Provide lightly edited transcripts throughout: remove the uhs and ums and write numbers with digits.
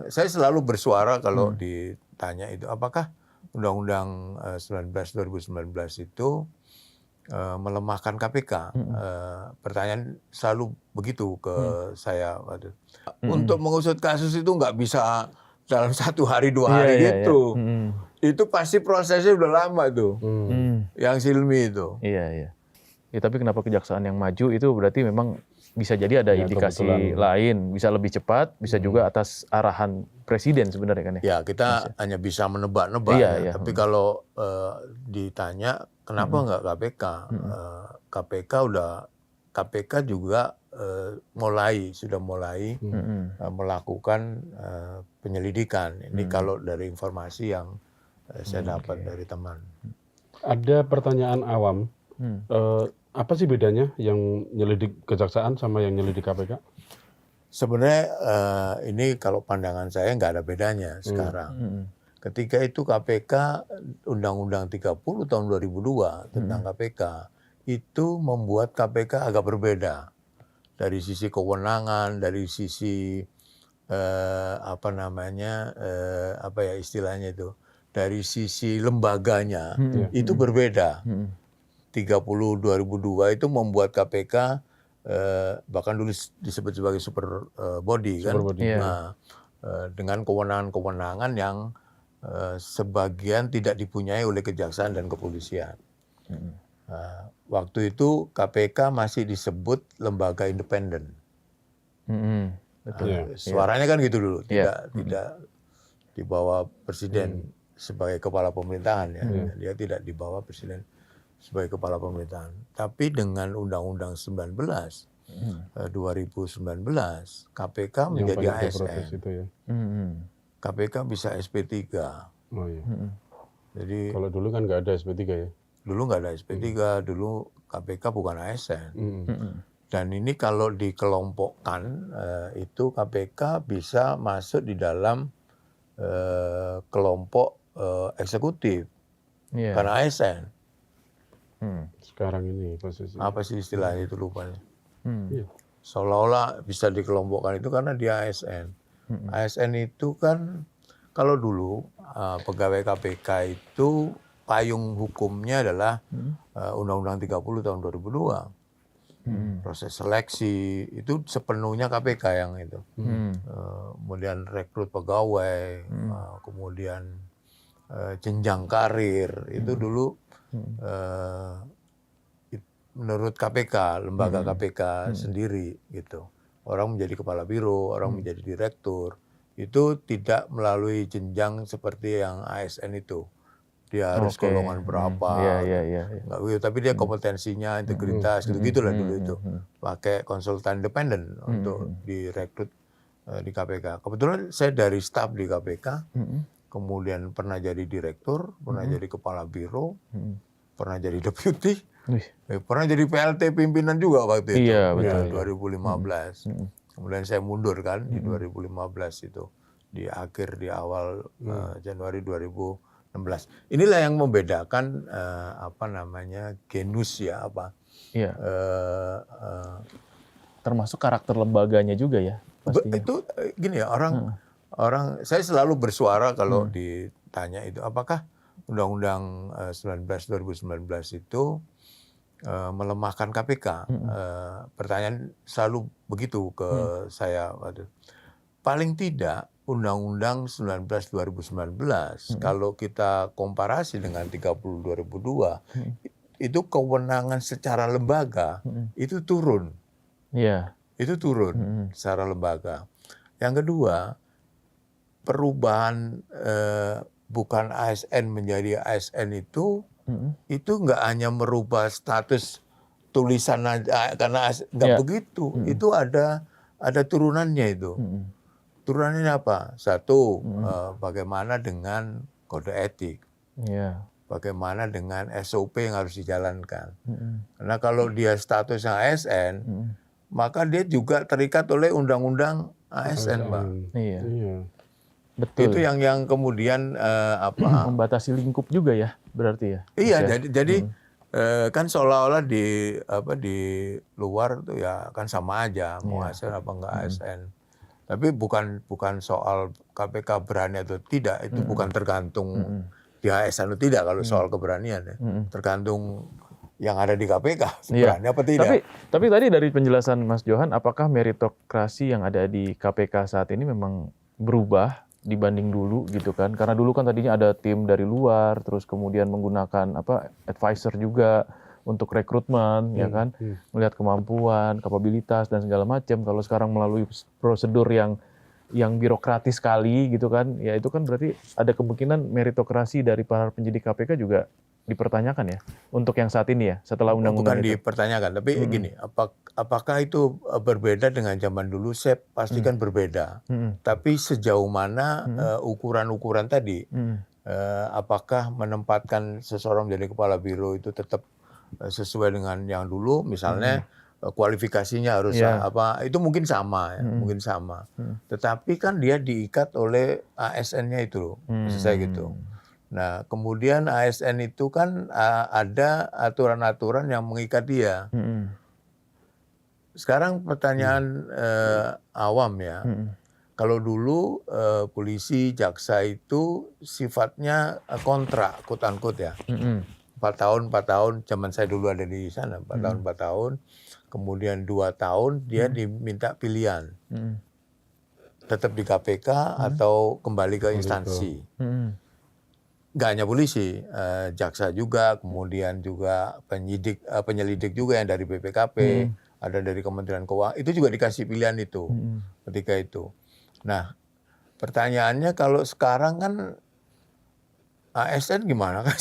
Saya selalu bersuara kalau ditanya itu, apakah Undang-Undang 2019 itu melemahkan KPK? Pertanyaan selalu begitu ke saya waktu. Untuk mengusut kasus itu nggak bisa dalam 1 hari 2 hari gitu. Itu pasti prosesnya udah lama tuh. Yang Silmi itu. Iya. Ya, tapi kenapa kejaksaan yang maju itu berarti memang bisa jadi ada indikasi lain, bisa lebih cepat, bisa juga atas arahan presiden sebenarnya kan ya? Ya, kita hanya bisa menebak-nebak ya. Tapi kalau ditanya kenapa nggak KPK? KPK juga sudah mulai melakukan penyelidikan. Ini kalau dari informasi yang saya dapat dari teman. Ada pertanyaan awam. Apa sih bedanya yang nyelidik kejaksaan sama yang nyelidik KPK? Sebenarnya ini kalau pandangan saya nggak ada bedanya sekarang. Ketika itu KPK, Undang-Undang 30 tahun 2002 tentang KPK, itu membuat KPK agak berbeda. Dari sisi kewenangan, dari sisi istilahnya itu, dari sisi lembaganya, itu berbeda. 30 2002 itu membuat KPK bahkan dulu disebut sebagai super body kan. Nah, dengan kewenangan-kewenangan yang sebagian tidak dipunyai oleh kejaksaan dan kepolisian. Waktu itu KPK masih disebut lembaga independen. Suaranya kan gitu dulu, tidak di bawah presiden sebagai kepala pemerintahan ya. Dia tidak di bawah presiden sebagai kepala pemerintahan. Tapi dengan Undang-Undang 2019 KPK menjadi ASN. KPK bisa SP3. Oh, iya. Jadi kalau dulu kan nggak ada SP3 ya? Dulu nggak ada SP3, dulu KPK bukan ASN. Dan ini kalau dikelompokkan itu KPK bisa masuk di dalam kelompok eksekutif. Karena ASN. Sekarang ini posisi. Apa sih istilahnya itu lupa. Seolah-olah bisa dikelompokkan itu karena dia ASN. ASN itu kan kalau dulu pegawai KPK itu payung hukumnya adalah Undang-Undang 30 tahun 2002. Proses seleksi itu sepenuhnya KPK yang itu. Kemudian rekrut pegawai, kemudian jenjang karir itu dulu menurut KPK, lembaga KPK sendiri gitu. Orang menjadi kepala biro, orang menjadi direktur, itu tidak melalui jenjang seperti yang ASN itu. Dia harus golongan berapa, nggak begitu. Tapi dia kompetensinya, integritas, gitu-gitulah dulu itu. Pakai konsultan independen untuk direkrut di KPK. Kebetulan saya dari staf di KPK, kemudian pernah jadi direktur, pernah jadi kepala biro, pernah jadi deputi, pernah jadi PLT pimpinan juga waktu itu, 2015. Kemudian saya mundur kan di 2015 itu, di awal Januari 2016. Inilah yang membedakan genus ya termasuk karakter lembaganya juga ya pastinya. Itu gini ya, orang saya selalu bersuara kalau ditanya itu apakah Undang-Undang 2019 itu melemahkan KPK. Pertanyaan selalu begitu ke saya waktu. Paling tidak Undang-Undang 19 2019 kalau kita komparasi dengan 30 2002 itu kewenangan secara lembaga itu turun. Itu turun secara lembaga. Yang kedua, perubahan bukan ASN menjadi ASN itu nggak hanya merubah status tulisan aja, karena nggak begitu. Itu ada turunannya itu. Turunannya apa? Satu, bagaimana dengan kode etik? Bagaimana dengan SOP yang harus dijalankan? Karena kalau dia statusnya ASN, maka dia juga terikat oleh undang-undang ASN, Pak. Betul. Itu yang kemudian membatasi lingkup juga ya berarti ya. Iya, jadi kan seolah-olah di luar tuh ya kan sama aja mau ASN apa enggak ASN. Tapi bukan soal KPK berani atau tidak, itu bukan tergantung di ASN atau tidak kalau soal keberanian ya. Tergantung yang ada di KPK berani apa tidak. Tapi tadi dari penjelasan Mas Johan, apakah meritokrasi yang ada di KPK saat ini memang berubah dibanding dulu gitu kan? Karena dulu kan tadinya ada tim dari luar, terus kemudian menggunakan advisor juga untuk rekrutmen, ya kan? Melihat kemampuan, kapabilitas dan segala macam. Kalau sekarang melalui prosedur yang birokratis sekali gitu kan, ya itu kan berarti ada kemungkinan meritokrasi dari para penyidik KPK juga dipertanyakan ya untuk yang saat ini ya setelah undang-undang Bukan itu. dipertanyakan, tapi gini, apakah itu berbeda dengan zaman dulu? Saya pastikan berbeda. Tapi sejauh mana ukuran-ukuran tadi, apakah menempatkan seseorang menjadi kepala biro itu tetap sesuai dengan yang dulu, misalnya kualifikasinya harus itu mungkin sama ya, mungkin sama. Tetapi kan dia diikat oleh ASN-nya itu loh, maksud saya gitu. Nah, kemudian ASN itu kan ada aturan-aturan yang mengikat dia. Sekarang pertanyaan awam ya. Kalau dulu polisi, jaksa itu sifatnya kontrak, quote unquote ya. 4 tahun, zaman saya dulu ada di sana, 4 tahun, kemudian 2 tahun dia diminta pilihan. Tetap di KPK atau kembali ke instansi. Nggak hanya polisi, jaksa juga, kemudian juga penyelidik juga yang dari BPKP, ada dari Kementerian Keuangan, itu juga dikasih pilihan itu ketika itu. Nah, pertanyaannya kalau sekarang kan ASN gimana kan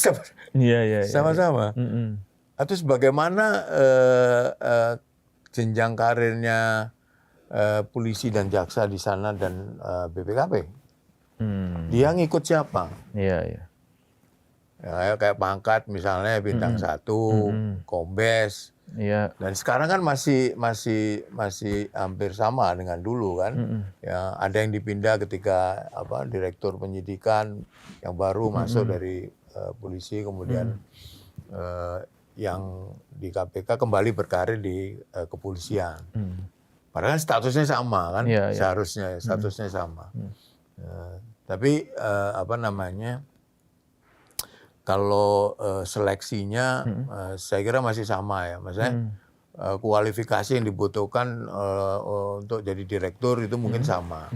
sama-sama. Atau bagaimana jenjang karirnya polisi dan jaksa di sana dan BPKP? Dia ngikut siapa? Iya. Ya, kayak pangkat misalnya bintang 1, kombes. Iya. Dan sekarang kan masih hampir sama dengan dulu kan. Ya, ada yang dipindah ketika direktur penyidikan yang baru masuk dari polisi, kemudian yang di KPK kembali berkarir di kepolisian. Padahal statusnya sama kan, seharusnya statusnya sama. Tapi kalau seleksinya saya kira masih sama ya, maksudnya kualifikasi yang dibutuhkan untuk jadi direktur itu mungkin sama.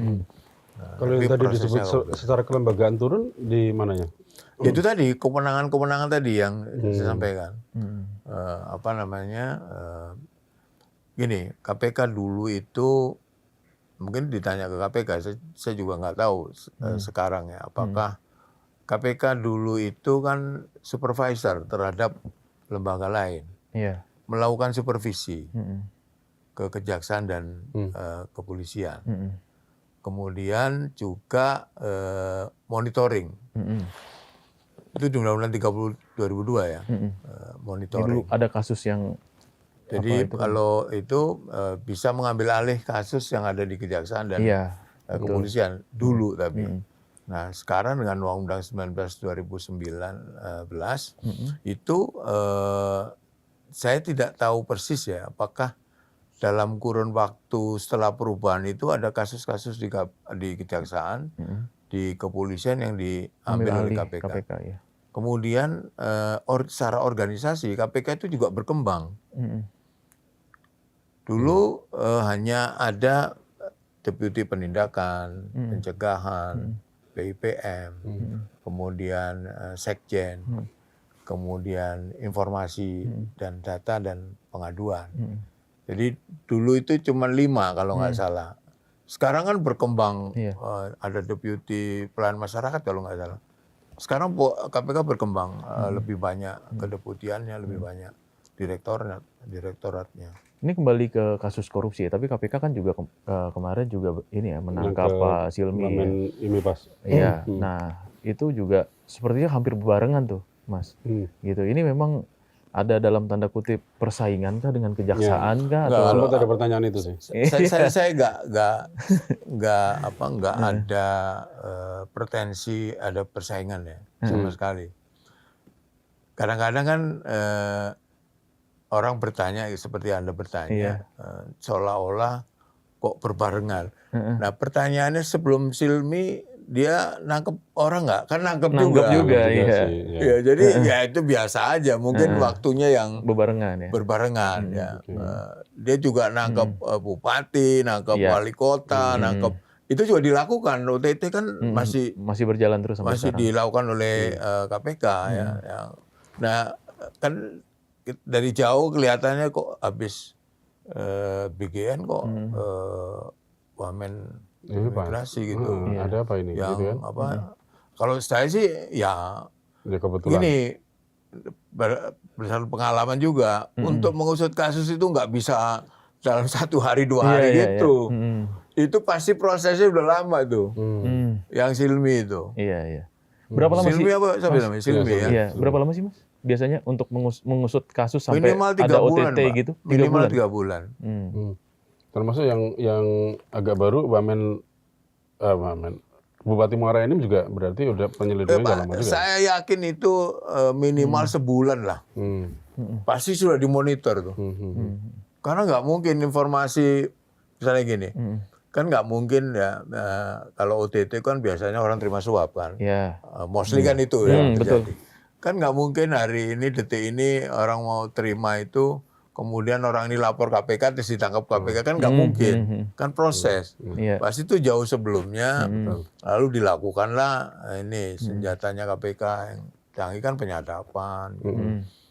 Kalau yang tadi disebut secara kelembagaan turun di mananya? Ya, itu tadi kewenangan tadi yang saya sampaikan. Gini, KPK dulu itu mungkin ditanya ke KPK, saya juga nggak tahu sekarang ya, apakah KPK dulu itu kan supervisor terhadap lembaga lain, melakukan supervisi ke kejaksaan dan kepolisian, kemudian juga monitoring. Itu di Undang-Undang 30 2002 ya, monitoring. Dulu ada kasus yang jadi kalau itu bisa mengambil alih kasus yang ada di kejaksaan dan kepolisian dulu tapi. Nah, sekarang dengan Undang-Undang 19 2019 itu saya tidak tahu persis ya apakah dalam kurun waktu setelah perubahan itu ada kasus-kasus di kejaksaan, di kepolisian yang diambil oleh KPK. Kemudian secara organisasi KPK itu juga berkembang. Dulu hanya ada Deputi Penindakan, Pencegahan, BIPM, kemudian Sekjen, kemudian Informasi dan Data dan Pengaduan. Jadi dulu itu cuma 5 kalau nggak salah. Sekarang kan berkembang, ada Deputi Pelayanan Masyarakat kalau nggak salah. Sekarang KPK berkembang, lebih banyak kedeputiannya, lebih banyak direktoratnya. Ini kembali ke kasus korupsi ya, tapi KPK kan juga kemarin juga ini ya menangkap Pak Silmi. Iya. Nah, itu juga sepertinya hampir berbarengan tuh, Mas. Gitu. Ini memang ada dalam tanda kutip persaingan kah dengan kejaksaan kah? Atau ada pertanyaan itu sih. Saya nggak ada pretensi ada persaingan ya sama sekali. Kadang-kadang kan orang bertanya seperti Anda bertanya, seolah-olah kok berbarengan. Nah pertanyaannya sebelum Silmi dia nangkep orang nggak? Kan nangkep juga. iya. sih, ya. Ya, jadi ya itu biasa aja. Mungkin waktunya yang Berbarengan ya. berbarengan ya. Dia juga nangkep bupati, nangkep Iya. wali kota, nangkep itu juga dilakukan. OTT kan Masih berjalan terus sampai masih sekarang. dilakukan oleh KPK ya. Nah kan dari jauh kelihatannya kok habis BGN kok wamen Ini, Pak. imigrasi gitu. Ada apa ini? Yang Gitu kan? apa? Kalau saya sih ya Ya kebetulan. gini berdasarkan pengalaman juga untuk mengusut kasus itu nggak bisa dalam 1 hari 2 hari gitu. Itu pasti prosesnya udah lama tuh. Yang Silmi itu. Iya. Berapa lama sih? Silmi apa sampai namanya? Silmi ya. Iya, berapa lama sih Mas? Biasanya untuk mengusut kasus sampai Minimal 3 ada bulan, OTT Pak. gitu? 3 Minimal bulan. 3 bulan. Termasuk yang agak baru Wamen Bupati Muara Enim juga berarti udah penyelidikannya udah lama juga. Saya yakin itu minimal sebulan lah. Pasti sudah dimonitor tuh. Karena nggak mungkin informasi misalnya gini. Kan nggak mungkin ya kalau OTT kan biasanya orang terima suap kan. Iya. Mostly kan itu ya betul. terjadi. Kan nggak mungkin hari ini detik ini orang mau terima itu kemudian orang ini lapor KPK terus ditangkap KPK kan nggak mungkin. Kan proses. Iya. Pasti itu jauh sebelumnya lalu dilakukanlah ini senjatanya KPK yang canggih kan penyadapan.